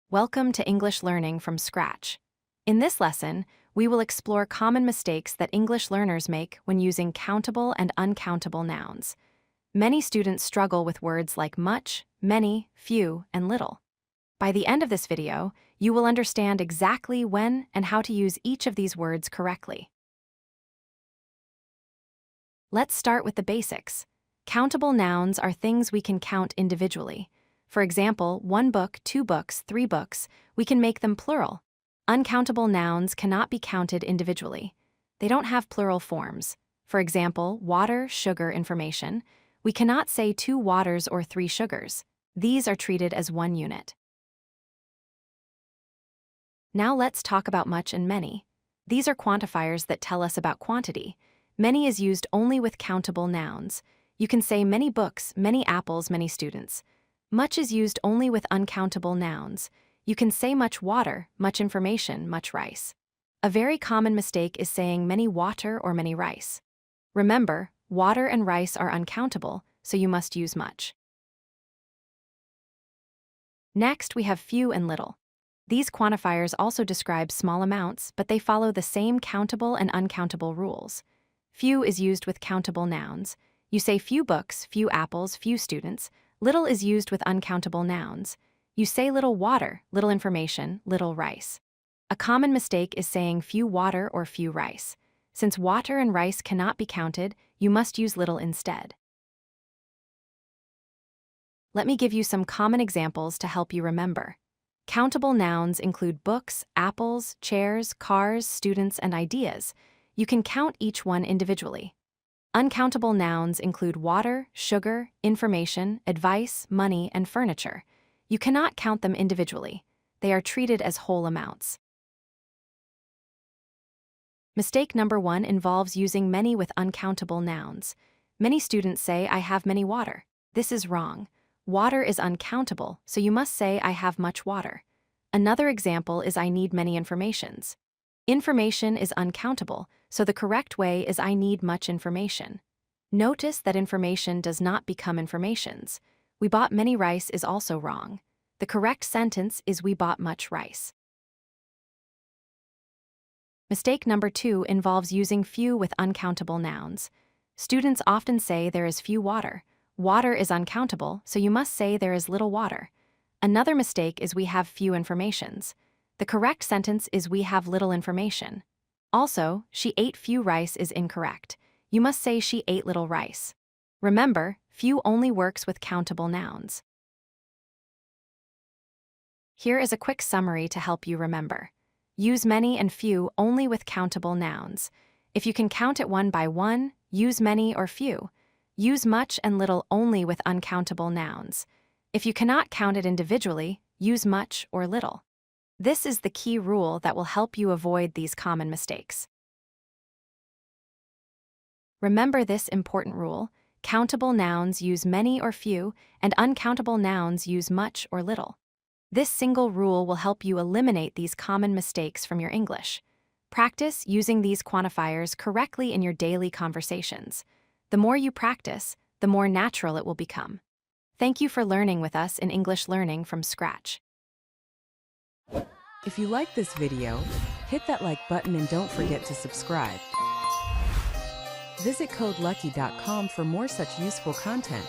Welcome to English Learning from Scratch. In this lesson, we will explore common mistakes that English learners make when using countable and uncountable nouns. Many students struggle with words like much, many, few, and little. By the end of this video, you will understand exactly when and how to use each of these words correctly. Let's start with the basics. Countable nouns are things we can count individually. For example, 1 book, 2 books, 3 books, we can make them plural. Uncountable nouns cannot be counted individually. They don't have plural forms. For example, water, sugar, information. We cannot say 2 waters or 3 sugars. These are treated as one unit. Now let's talk about much and many. These are quantifiers that tell us about quantity. Many is used only with countable nouns. You can say many books, many apples, many students. Much is used only with uncountable nouns. You can say much water, much information, much rice. A very common mistake is saying many water or many rice. Remember, water and rice are uncountable, so you must use much. Next, we have few and little. These quantifiers also describe small amounts, but they follow the same countable and uncountable rules. Few is used with countable nouns. You say few books, few apples, few students. Little is used with uncountable nouns. You say little water, little information, little rice. A common mistake is saying few water or few rice. Since water and rice cannot be counted, you must use little instead. Let me give you some common examples to help you remember. Countable nouns include books, apples, chairs, cars, students, and ideas. You can count each one individually. Uncountable nouns include water, sugar, information, advice, money, and furniture. You cannot count them individually. They are treated as whole amounts. Mistake number 1 involves using many with uncountable nouns. Many students say, I have many water. This is wrong. Water is uncountable, so you must say, I have much water. Another example is I need many informations. Information is uncountable, so the correct way is I need much information. Notice that information does not become informations. We bought many rice is also wrong. The correct sentence is we bought much rice. Mistake number 2 involves using few with uncountable nouns. Students often say there is few water. Water is uncountable, so you must say there is little water. Another mistake is we have few informations. The correct sentence is we have little information. Also, she ate few rice is incorrect. You must say she ate little rice. Remember, few only works with countable nouns. Here is a quick summary to help you remember. Use many and few only with countable nouns. If you can count it one by one, use many or few. Use much and little only with uncountable nouns. If you cannot count it individually, use much or little. This is the key rule that will help you avoid these common mistakes. Remember this important rule: countable nouns use many or few, and uncountable nouns use much or little. This single rule will help you eliminate these common mistakes from your English. Practice using these quantifiers correctly in your daily conversations. The more you practice, the more natural it will become. Thank you for learning with us in English Learning from Scratch. If you like this video, hit that like button and don't forget to subscribe. Visit codelucky.com for more such useful content.